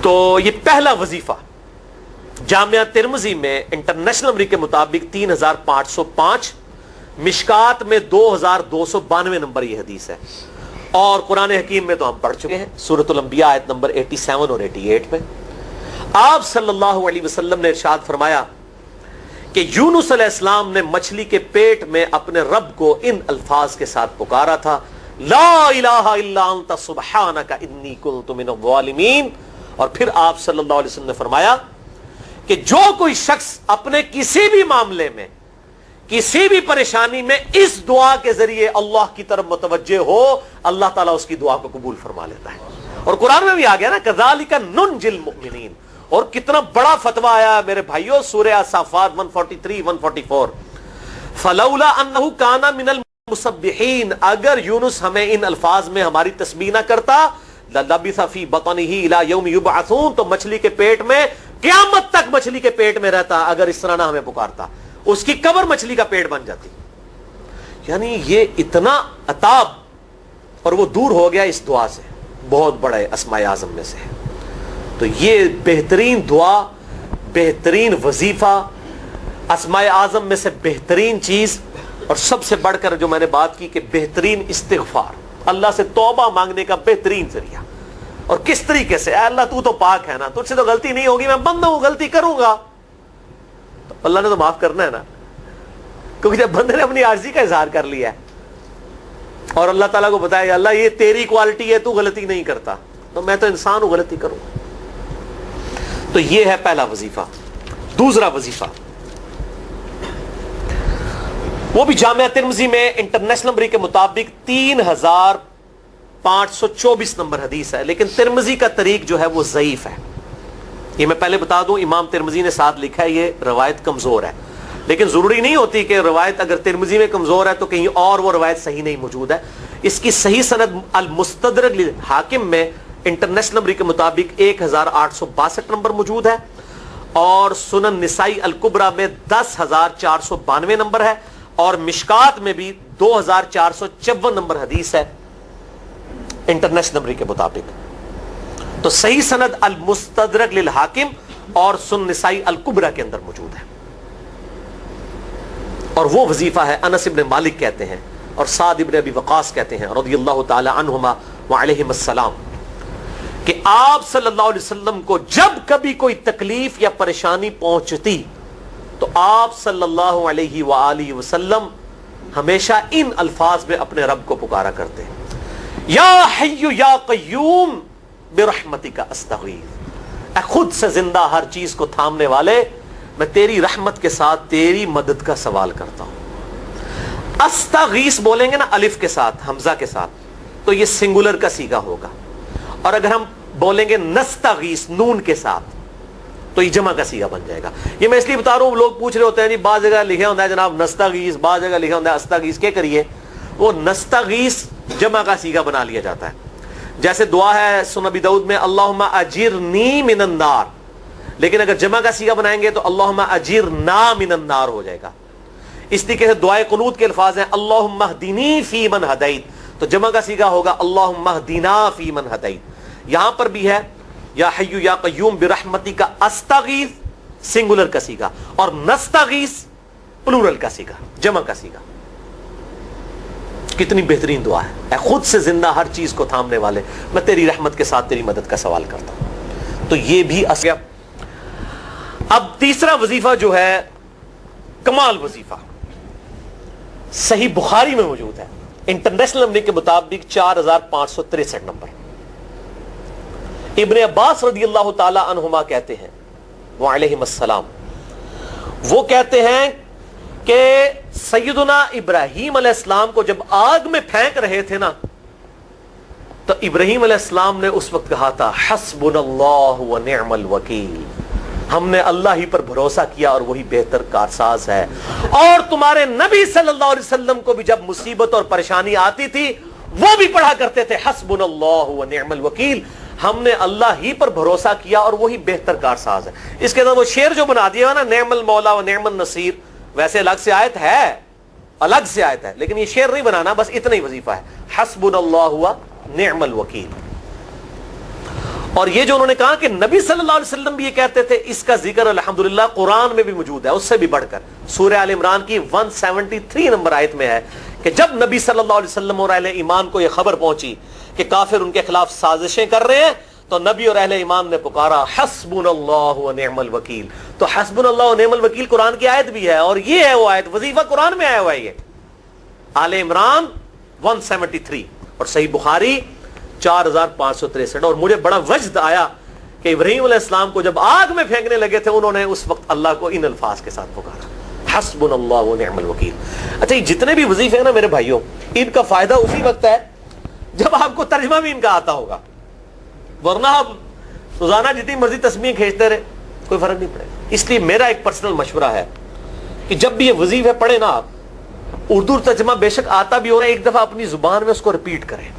تو یہ پہلا وظیفہ جامعہ ترمذی میں انٹرنیشنل نمبر کے مطابق 3505، مشکات میں 2292 نمبر یہ حدیث ہے، اور قرآن حکیم میں تو ہم پڑھ چکے ہیں سورۃ الانبیاء آیت نمبر 87 اور 88 میں آپ صلی اللہ علیہ وسلم نے ارشاد فرمایا کہ یونس علیہ السلام نے مچھلی کے پیٹ میں اپنے رب کو ان الفاظ کے ساتھ پکارا تھا، لا الہ الا انت سبحانک انی کنت من الظالمین، اور پھر آپ صلی اللہ علیہ وسلم نے فرمایا کہ جو کوئی شخص اپنے کسی بھی معاملے میں، کسی بھی پریشانی میں اس دعا کے ذریعے اللہ کی طرف متوجہ ہو، اللہ تعالیٰ اس کی دعا کو قبول فرما لیتا ہے۔ اور قرآن میں بھی آ گیا نا کذالک ننجی المؤمنین، اور کتنا بڑا فتویٰ آیا میرے بھائیوں، سورہ الصافات 143 144، فلولا انہ کان من المسبحین، اگر یونس ہمیں ان الفاظ میں ہماری تسبیح نہ کرتا، للبث فی بطنہ الی یوم یبعثون، تو مچھلی کے پیٹ میں قیامت تک مچھلی کے پیٹ میں رہتا اگر اس طرح نہ ہمیں پکارتا، اس کی قبر مچھلی کا پیٹ بن جاتی۔ یعنی یہ اتنا عطاب، اور وہ دور ہو گیا اس دعا سے، بہت بڑے اسماء اعظم میں سے ہے۔ تو یہ بہترین دعا، بہترین وظیفہ، اسماء اعظم میں سے بہترین چیز، اور سب سے بڑھ کر جو میں نے بات کی کہ بہترین استغفار، اللہ سے توبہ مانگنے کا بہترین ذریعہ۔ اور کس طریقے سے، اے اللہ تو تو پاک ہے نا، تجھ سے تو غلطی نہیں ہوگی، میں بندہ ہوں، غلطی کروں گا، تو اللہ نے تو معاف کرنا ہے نا، کیونکہ جب بندے نے اپنی عاجزی کا اظہار کر لیا ہے اور اللہ تعالیٰ کو بتایا اللہ یہ تیری کوالٹی ہے، تو غلطی نہیں کرتا، تو میں تو انسان ہوں، غلطی کروں گا۔ تو یہ ہے پہلا وظیفہ۔ دوسرا وظیفہ وہ بھی جامعہ ترمذی میں انٹرنیشنل نمبر کے مطابق 3524 نمبر حدیث ہے، لیکن ترمذی کا طریق جو ہے وہ ضعیف ہے۔ یہ میں پہلے بتا دوں، امام ترمذی نے ساتھ لکھا ہے یہ روایت کمزور ہے، لیکن ضروری نہیں ہوتی کہ روایت اگر ترمذی میں کمزور ہے تو کہیں اور وہ روایت صحیح نہیں موجود ہے۔ اس کی صحیح سند المستدرک للحاکم میں انٹرنیشنل نمبر کے مطابق 1862 نمبر موجود ہے، اور سنن نسائی الکبریٰ میں 10492 نمبر ہے، اور مشکات میں بھی 2454 نمبر حدیث ہے انٹرنیشنل نمبر کے مطابق۔ تو صحیح سند المستدرک للحاکم اور سنن نسائی الکبریٰ کے اندر موجود ہے، اور وہ وظیفہ ہے انس ابن مالک کہتے ہیں اور سعد ابن ابی وقاص کہتے ہیں رضی اللہ تعالی عنہما وعلیہم السلام کہ آپ صلی اللہ علیہ وسلم کو جب کبھی کوئی تکلیف یا پریشانی پہنچتی تو آپ صلی اللہ علیہ وآلہ وسلم ہمیشہ ان الفاظ میں اپنے رب کو پکارا کرتے ہیں، یا حی یا قیوم برحمتک استغیث، اے خود سے زندہ ہر چیز کو تھامنے والے، میں تیری رحمت کے ساتھ تیری مدد کا سوال کرتا ہوں۔ استغیث بولیں گے نا الف کے ساتھ، حمزہ کے ساتھ، تو یہ سنگولر کا صیغہ ہوگا، اور اگر ہم بولیں گے نستغیث نون کے ساتھ تو یہ جمع کا صیغہ بن جائے گا۔ یہ میں اس لیے بتا رہا ہوں، لوگ پوچھ رہے ہوتے ہیں جی بعض جگہ لکھا ہوتا ہے جناب نستغیث، بعض جگہ لکھا ہوتا ہے استغیث، کیا کریے؟ وہ نستغیث جمع کا صیغہ بنا لیا جاتا ہے، جیسے دعا ہے سنن ابی داؤد میں اللہم اجرنی من النار، لیکن اگر جمع کا صیغہ بنائیں گے تو اللہم اجرنا من النار ہو جائے گا۔ اس طریقے سے دعائے قنوت کے الفاظ ہیں اللہم اہدنی فی من ہدیت، تو جمع کا صیغہ ہوگا اللہم اہدنا فی من ہدیت۔ یہاں پر بھی ہے یا حی یا قیوم برحمتک استغیث سنگولر کا صیغہ، اور نستغیث پلورل کا صیغہ، جمع کا صیغہ۔ کتنی بہترین دعا ہے، اے خود سے زندہ ہر چیز کو تھامنے والے، میں تیری رحمت کے ساتھ تیری مدد کا سوال کرتا ہوں۔ تو یہ بھی اب تیسرا وظیفہ جو ہے کمال وظیفہ، صحیح بخاری میں موجود ہے انٹرنیشنل نمبر کے مطابق 4563 نمبر۔ ابن عباس رضی اللہ تعالی عنہما کہتے ہیں وعلیہم السلام، وہ کہتے ہیں کہ سیدنا ابراہیم علیہ السلام کو جب آگ میں پھینک رہے تھے نا، تو ابراہیم علیہ السلام نے اس وقت کہا تھا حسبنا اللہ ونعم الوکیل، ہم نے اللہ ہی پر بھروسہ کیا اور وہی بہتر کارساز ہے۔ اور تمہارے نبی صلی اللہ علیہ وسلم کو بھی جب مصیبت اور پریشانی آتی تھی وہ بھی پڑھا کرتے تھے حسبنا اللہ ونعم الوکیل، ہم نے اللہ ہی پر بھروسہ کیا اور وہی بہتر کارساز ہے۔ اس کے اندر وہ شعر جو بنا دیا نا نعم المولا و نعم النصیر، ویسے الگ سے آیت ہے، الگ سے آیت ہے، لیکن یہ شعر نہیں بنانا، بس اتنا ہی وظیفہ ہے حسبنا اللہ و نعم الوکیل۔ اور یہ جو انہوں نے کہا کہ نبی صلی اللہ علیہ وسلم بھی یہ کہتے تھے، اس کا ذکر الحمدللہ قرآن میں بھی موجود ہے، اس سے بھی بڑھ کر سورہ آل عمران کی 173 نمبر آیت میں ہے کہ جب نبی صلی اللہ علیہ وسلم اور اہل ایمان کو یہ خبر پہنچی کہ کافر ان کے خلاف سازشیں کر رہے ہیں، تو نبی اور اہل ایمان نے پکارا حسبنا اللہ و نعم الوکیل. تو حسبنا اللہ و نعم الوکیل قرآن کی آیت بھی ہے، اور یہ ہے وہ آیت، وظیفہ قرآن میں آیا ہوا ہے یہ آل عمران 173 اور صحیح بخاری 4563. اور مجھے بڑا وجد آیا کہ ابراہیم علیہ السلام کو جب آگ میں پھینکنے لگے تھے، انہوں نے اس وقت اللہ کو ان الفاظ کے ساتھ پکارا حسبنا اللہ و نعم الوکیل. اچھا، یہ جتنے بھی وظیفے ہیں نا میرے بھائیوں، ان کا فائدہ اسی وقت ہے جب آپ کو ترجمہ بھی ان کا آتا ہوگا، ورنہ آپ روزانہ جتنی مرضی تسبیح کھینچتے رہے کوئی فرق نہیں پڑے گا. اس لیے میرا ایک پرسنل مشورہ ہے کہ جب بھی یہ وظیفے پڑھیں نا آپ، اردو ترجمہ بے شک آتا بھی ہو رہا ہے، ایک دفعہ اپنی زبان میں اس کو ریپیٹ کریں.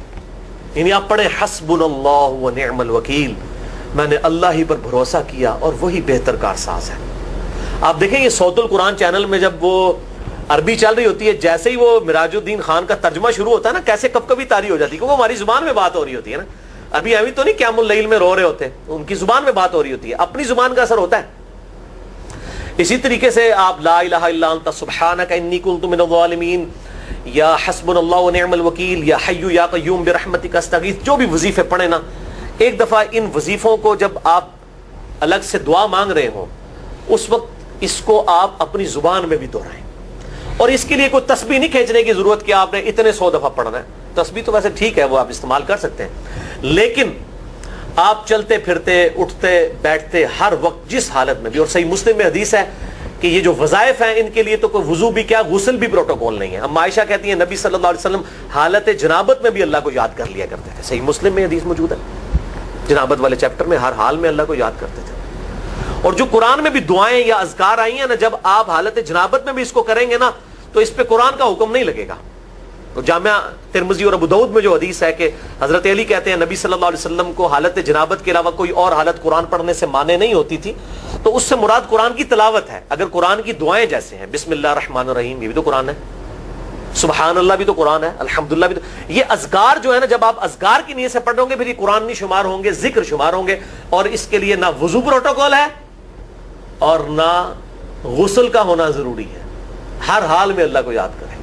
یعنی آپ پڑھیں حسبنا اللہ و نعم الوکیل، میں نے اللہ ہی پر بھروسہ کیا اور وہی بہتر کارساز ہے. آپ دیکھیں یہ صوت القرآن چینل میں جب وہ عربی چل رہی ہوتی ہے، جیسے ہی وہ مراج الدین خان کا ترجمہ شروع ہوتا ہے نا، کیسے کب کبھی طاری ہو جاتی ہے، کیونکہ ہماری زبان میں بات ہو رہی ہوتی ہے نا. ابھی ابھی تو نہیں قیام اللیل میں رو رہے ہوتے، ان کی زبان میں بات ہو رہی ہوتی ہے، اپنی زبان کا اثر ہوتا ہے. اسی طریقے سے آپ لا الہ الا انت سبحانک انی کنت من الظالمین، یا حسبنا اللہ و نعم الوکیل، یا حی یا قیوم برحمتک استغیث، جو بھی وظیفے پڑھیں نا، ایک دفعہ ان وظیفوں کو جب آپ الگ سے دعا مانگ رہے ہوں، اس وقت اس کو آپ اپنی زبان میں بھی دہرائیں. اور اس کے لیے کوئی تسبیح نہیں کھینچنے کی ضرورت کہ آپ نے اتنے 100 دفعہ پڑھنا ہے. تسبیح تو ویسے ٹھیک ہے، وہ آپ استعمال کر سکتے ہیں، لیکن آپ چلتے پھرتے اٹھتے بیٹھتے ہر وقت جس حالت میں بھی، اور صحیح مسلم میں حدیث ہے کہ یہ جو وظائف ہیں ان کے لیے تو کوئی وضو بھی کیا، غسل بھی پروٹوکول نہیں ہے. ام عائشہ کہتی ہیں نبی صلی اللہ علیہ وسلم حالت جنابت میں بھی اللہ کو یاد کر لیا کرتے تھے. صحیح مسلم میں حدیث موجود ہے، جنابت والے چیپٹر میں ہر حال میں اللہ کو یاد کرتے تھے. اور جو قرآن میں بھی دعائیں یا اذکار آئی ہیں نا، جب آپ حالت جنابت میں بھی اس کو کریں گے نا تو اس پہ قرآن کا حکم نہیں لگے گا. تو جامعہ ترمذی اور ابو داؤد میں جو حدیث ہے کہ حضرت علی کہتے ہیں نبی صلی اللہ علیہ وسلم کو حالت جنابت کے علاوہ کوئی اور حالت قرآن پڑھنے سے مانے نہیں ہوتی تھی، تو اس سے مراد قرآن کی تلاوت ہے. اگر قرآن کی دعائیں جیسے ہیں بسم اللہ الرحمن الرحیم، یہ بھی تو قرآن ہے، سبحان اللہ بھی تو قرآن ہے، الحمدللہ بھی تو، یہ اذکار جو ہے نا، جب آپ اذکار کی نیت سے پڑھ رہے ہوں گے پھر یہ قرآن نہیں شمار ہوں گے، ذکر شمار ہوں گے. اور اس کے لیے نہ وضو پروٹوکول ہے اور نہ غسل کا ہونا ضروری ہے، ہر حال میں اللہ کو یاد کریں.